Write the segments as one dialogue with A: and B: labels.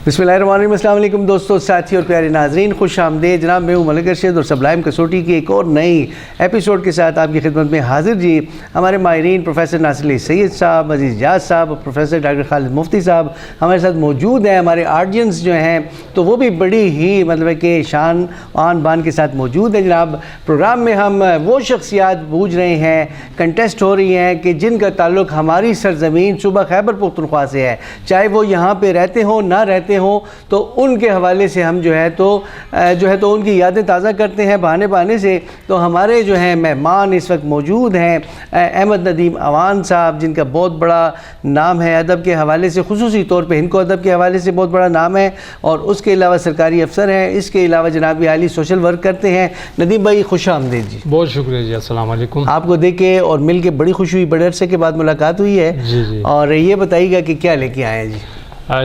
A: बिस्मिल्लाहिर्रहमानिर्रहीम। अस्सलाम वालेकुम दोस्तों, साथी और प्यारे नाजरीन, खुश आमदीद। जनाब मैं हूं मलिक अरशद और सबलाइम कसौटी की एक और नई एपिसोड के साथ आपकी खिदमत में हाजिर जी। हमारे माहिरीन प्रोफेसर नासिर अली सैयद साहब, अजीज़ जाज साहब, प्रोफेसर डॉक्टर खालिद मुफ्ती साहब हमारे साथ मौजूद हैं। हमारे ऑडियंस जो हैं तो वो भी बड़ी ही मतलब कि शान आन बान के साथ मौजूद है। जनाब प्रोग्राम में हम वो शख्सियात बूझ रहे हैं, कंटेस्ट हो रही हैं कि जिनका ताल्लुक़ हमारी सरज़मीन सूबा खैबर पख्तूनख्वा से है, चाहे वो यहाँ पर रहते हों ना रहते हों, तो उनके हवाले से हम जो है तो उनकी यादें ताज़ा करते हैं बहाने से। तो हमारे जो हैं मेहमान इस वक्त मौजूद हैं अहमद नदीम अवान साहब, जिनका बहुत बड़ा नाम है अदब के हवाले से, खुसूसी तौर पे इनको अदब के हवाले से बहुत बड़ा नाम है, और उसके अलावा सरकारी अफसर हैं। इसके अलावा जनाब आली सोशल वर्क करते हैं। नदीम भाई खुश आमदीद जी।
B: बहुत शुक्रिया जी, अस्सलाम वालेकुम।
A: आपको देख के और मिल के बड़ी खुशी हुई, बड़े अरसे के बाद मुलाकात हुई है
B: जी।
A: और ये बताइएगा कि क्या लेके आए हैं जी।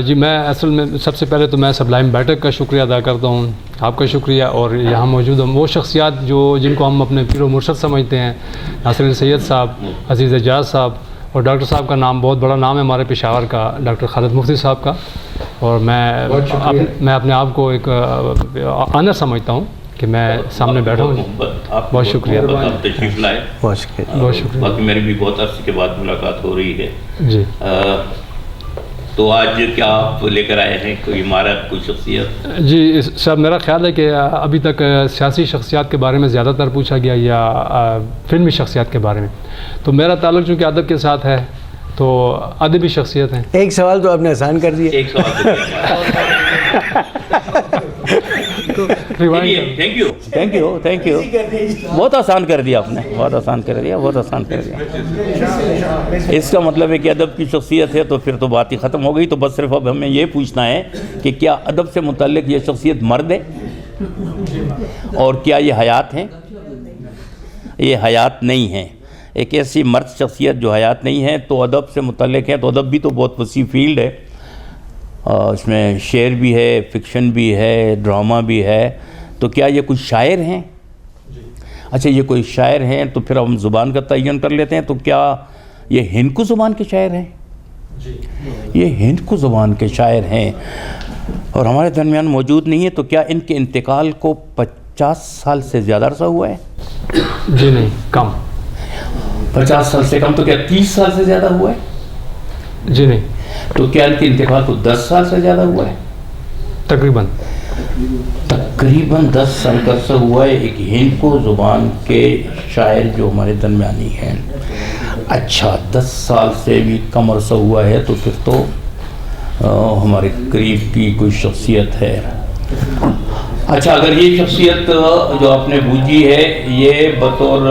B: जी मैं असल में सबसे पहले तो मैं सबलाइम बैठक का शुक्रिया अदा करता हूँ, आपका शुक्रिया। और यहाँ मौजूद हम वो शख्सियात जिनको हम अपने पीर व मुर्शद समझते हैं, नासिर अली सैयद साहब, अजीज़ जाज साहब, और डॉक्टर साहब का नाम बहुत बड़ा नाम है हमारे पेशावर का, डॉक्टर खालिद मुफ्ती साहब का। और मैं अपने आप को एक ऑनर समझता हूँ कि मैं सामने बैठा हूँ। बहुत शुक्रिया,
C: तशरीफ़ लाए,
A: बहुत शुक्रिया।
B: बहुत शुक्रिया।
C: बाकी मेरी भी बहुत अर्से के बाद मुलाकात हो रही है
B: जी।
C: तो आज क्या आप लेकर आए हैं, कोई इमारत, कोई शख्सियत?
B: जी सर, मेरा ख्याल है कि अभी तक सियासी शख्सियात के बारे में ज़्यादातर पूछा गया या फिल्मी शख्सियात के बारे में, तो मेरा ताल्लुक़ चूँकि अदब के साथ है तो अदबी शख्सियत हैं।
A: एक सवाल तो आपने आसान कर दिया।
C: एक सवाल थैंक यू बहुत आसान कर दिया आपने, बहुत आसान कर दिया। इसका मतलब है कि अदब की शख्सियत है तो फिर तो बात ही ख़त्म हो गई। तो बस सिर्फ अब हमें ये पूछना है कि क्या अदब से मुतल्लिक़ ये शख्सियत मर्द है और क्या ये हयात हैं? ये हयात नहीं है। एक ऐसी मर्द शख्सियत जो हयात नहीं है तो अदब से मुतल्लिक़ है। तो अदब भी तो बहुत वसी फील्ड है, इसमें शेर भी है, फिक्शन भी है, ड्रामा भी है। तो क्या ये कुछ शायर हैं? अच्छा, ये कोई शायर हैं तो फिर हम ज़ुबान का तयन कर लेते हैं। तो क्या ये हिंदू ज़ुबान के शायर हैं? ये हिंदू ज़ुबान के शायर हैं और हमारे दरमियान मौजूद नहीं है। तो क्या इनके इंतकाल को 50 साल से ज़्यादा अरसा हुआ है?
B: जी नहीं, कम।
C: 50 साल से कम? तो क्या 30 साल से ज़्यादा हुआ है?
B: जी नहीं।
C: तो क्या इनके इंतकाल को 10 साल से ज़्यादा हुआ है?
B: तकरीबन
C: 10 साल का अरसा हुआ है एक हिंदू ज़ुबान के शायर जो हमारे दरमियानी हैं। अच्छा, 10 साल से भी कम अरसा हुआ है तो फिर तो हमारे करीब की कोई शख्सियत है। अच्छा, अगर ये शख्सियत जो आपने बूझी है ये बतौर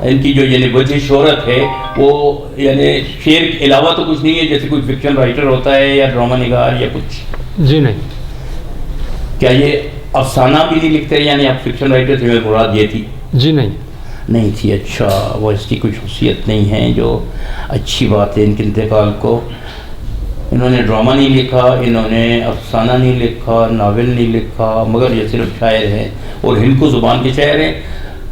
C: इनकी जो यानी वजह शोहरत है वो यानी शेर के अलावा तो कुछ नहीं है, जैसे कोई फिक्शन राइटर होता है या ड्रामा निगार या कुछ?
B: जी नहीं।
C: क्या ये अफसाना भी नहीं लिखते, यानी आप फिक्शन राइटर से मुराद ये थी?
B: जी नहीं
C: थी। अच्छा, वो इसकी कोई खसूसियत नहीं है जो अच्छी बात है। इनके इंतकाल को इन्होंने ड्रामा नहीं लिखा, इन्होंने अफसाना नहीं लिखा, नावल नहीं लिखा, मगर ये सिर्फ शायर हैं और हिंदू ज़ुबान के शायर हैं।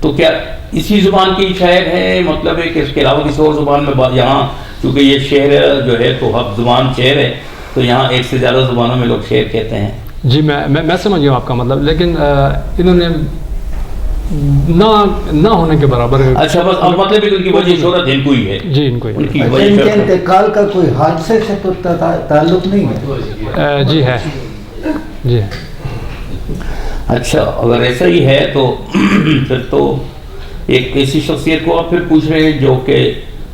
C: तो क्या इसी ज़ुबान के शायर हैं? मतलब है कि इसके अलावा किसी और ज़ुबान में यहाँ चूँकि ये शेर जो है तो हक ज़ुबान शेर है तो यहाँ एक से ज़्यादा ज़ुबानों में लोग शेर कहते हैं।
B: जी मैं समझ गया आपका मतलब, लेकिन इन्होंने ना होने के बराबर है।
C: अच्छा, बस अब मतलब है कि उनकी वजह शोहरत इनको ही है।
B: जी, इनको ही।
C: उनकी
D: इनके इंतकाल का कोई हादसे से तो ताल्लुक़ नहीं है?
B: जी है।
C: अच्छा, अगर ऐसा ही है तो फिर तो एक ऐसी शख्सियत को आप फिर पूछ रहे हैं जो कि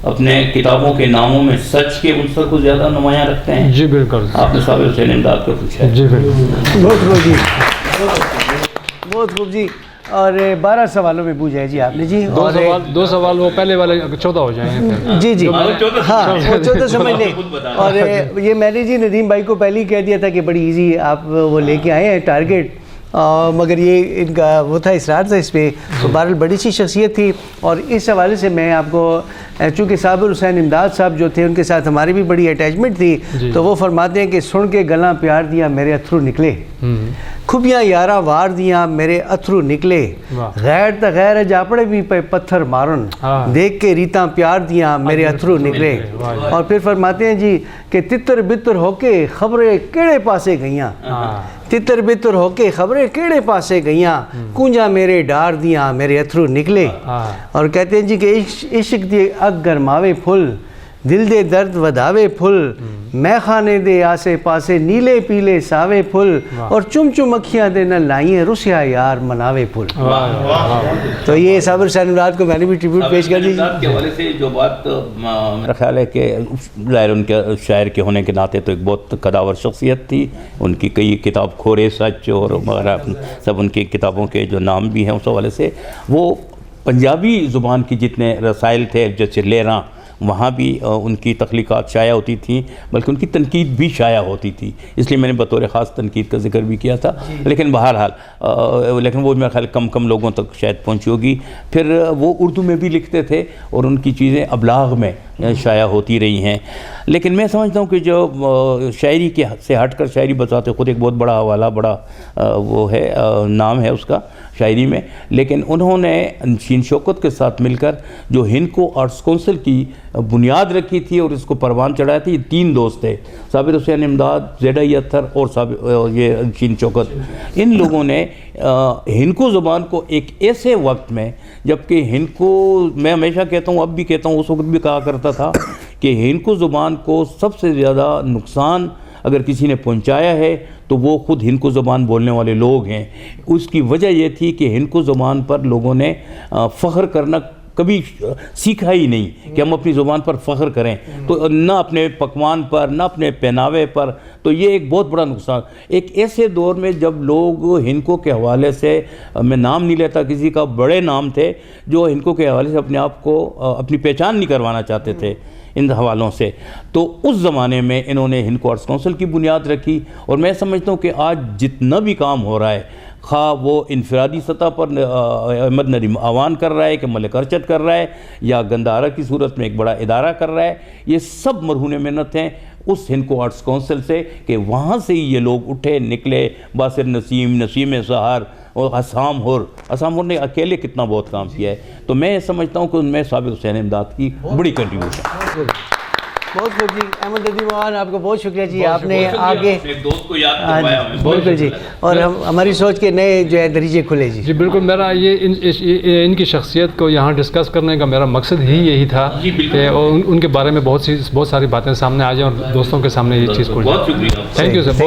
C: अपने किताबों के नामों में सच के उनसर को ज़्यादा नुमायाँ रखते हैं।
B: जी बिल्कुल।
C: आपने साबिर हुसैन इमदाद को पूछा है।
B: जी बिल्कुल।
A: बहुत खूब जी। और 12 सवालों में पूछा है जी आपने जी।
B: दो सवाल वो पहले वाले 14 हो जाएंगे।
A: जी हाँ, वो 14 समझ लें। और ये मैंने जी नदीम भाई को पहले ही कह दिया था कि बड़ी इजी आप वो लेके आए हैं टारगेट, مگر یہ ان کا وہ تھا اصرار تھا اس پہ. تو بہرحال بڑی سی شخصیت تھی. اور اس حوالے سے میں آپ کو چونکہ صابر حسین امداد صاحب جو تھے ان کے ساتھ ہماری بھی بڑی اٹیچمنٹ تھی, تو وہ فرماتے ہیں کہ سن کے گلاں پیار دیا میرے اتھرو نکلے, کھبیاں یارہ وار دیاں میرے اتھرو نکلے, غیر تا غیر ہے جاپڑے بھی پہ پتھر مارن, دیکھ کے ریتاں پیار دیاں میرے اتھرو نکلے. اور پھر فرماتے ہیں جی کہ تتر بتر ہو کے خبریں کیڑے پاسے گئیاں, تتر بتر ہو کے خبریں کیڑے پاسے گئیاں, کونجا میرے ڈار دیاں میرے اتھرو نکلے. اور کہتے ہیں جی کہ عشق دی اگ گرماوے پھل, دل دے درد وداوے پھل, میں خانے دے آسے پاسے نیلے پیلے ساوے پھل, اور چم چم اکھیاں دے نہ لائیں رسیا یار مناوے پھل. تو یہ صابر حسین امداد کو میں نے بھی ٹریبیوٹ پیش کر دی.
C: کے حوالے سے جو بات میرا خیال ہے کہ ظاہر ان کے شاعر کے ہونے کے ناطے تو ایک بہت قداور شخصیت تھی. ان کی کئی کتاب کھورے سچ اور وغیرہ سب ان کی کتابوں کے جو نام بھی ہیں اس حوالے سے وہ پنجابی زبان کی جتنے رسائل تھے جیسے لیراں وہاں بھی ان کی تخلیقات شائع ہوتی تھیں, بلکہ ان کی تنقید بھی شائع ہوتی تھی, اس لیے میں نے بطور خاص تنقید کا ذکر بھی کیا تھا. لیکن بہرحال لیکن وہ میرا خیال کم لوگوں تک شاید پہنچی ہوگی. پھر وہ اردو میں بھی لکھتے تھے اور ان کی چیزیں ابلاغ میں شائع ہوتی رہی ہیں. لیکن میں سمجھتا ہوں کہ جو شاعری کے سے ہٹ کر شاعری بتاتے خود ایک بہت بڑا حوالہ بڑا وہ ہے نام ہے اس کا شاعری میں, لیکن انہوں نے شین شوکت کے ساتھ مل کر جو ہندکو آرٹس کونسل کی بنیاد رکھی تھی اور اس کو پروان چڑھایا تھی. یہ 3 دوست تھے, صابر حسین امداد, زیڈائی اطہر اور یہ شین شوکت. ان لوگوں نے ہندکو زبان کو ایک ایسے وقت میں, جبکہ ہندکو میں ہمیشہ کہتا ہوں اب بھی کہتا ہوں اس وقت بھی کہا کرتا تھا کہ ہندکو زبان کو سب سے زیادہ نقصان اگر کسی نے پہنچایا ہے تو وہ خود ہندکو زبان بولنے والے لوگ ہیں. اس کی وجہ یہ تھی کہ ہندکو زبان پر لوگوں نے فخر کرنا کبھی سیکھا ہی نہیں کہ ہم اپنی زبان پر فخر کریں, تو نہ اپنے پکوان پر نہ اپنے پہناوے پر. تو یہ ایک بہت بڑا نقصان ایک ایسے دور میں جب لوگ ہندکو کے حوالے سے, میں نام نہیں لیتا کسی کا, بڑے نام تھے جو ہندکو کے حوالے سے اپنے آپ کو اپنی پہچان نہیں کروانا چاہتے تھے ان حوالوں سے. تو اس زمانے میں انہوں نے ہندکو آرٹس کونسل کی بنیاد رکھی. اور میں سمجھتا ہوں کہ آج جتنا بھی کام ہو رہا ہے, خواہ وہ انفرادی سطح پر احمد نریم آوان کر رہا ہے کہ ملک ارشد کر رہا ہے یا گندھارا کی صورت میں ایک بڑا ادارہ کر رہا ہے, یہ سب مرہون محنت ہیں اس ہندکو آرٹس کونسل سے کہ وہاں سے ہی یہ لوگ اٹھے نکلے. باصر نسیم, نسیم سحر اور اسام ہور نے اکیلے کتنا بہت کام کیا ہے. تو میں سمجھتا ہوں کہ ان میں صابر حسین امداد کی بڑی کنٹریبیوشن.
A: بہت بہت جی احمد ندیم آوان آپ کا بہت شکریہ جی, آپ نے آگے
C: دوست کو یاد کروایا.
A: بالکل جی, اور ہماری سوچ کے نئے جو ہے دریجے کھلے جی.
B: جی بالکل, میرا یہ ان کی شخصیت کو یہاں ڈسکس کرنے کا میرا مقصد ہی یہی تھا کہ ان کے بارے میں بہت ساری باتیں سامنے آ جائیں اور دوستوں کے سامنے یہ چیز کو.
C: بہت شکریہ.
B: Thank you sir.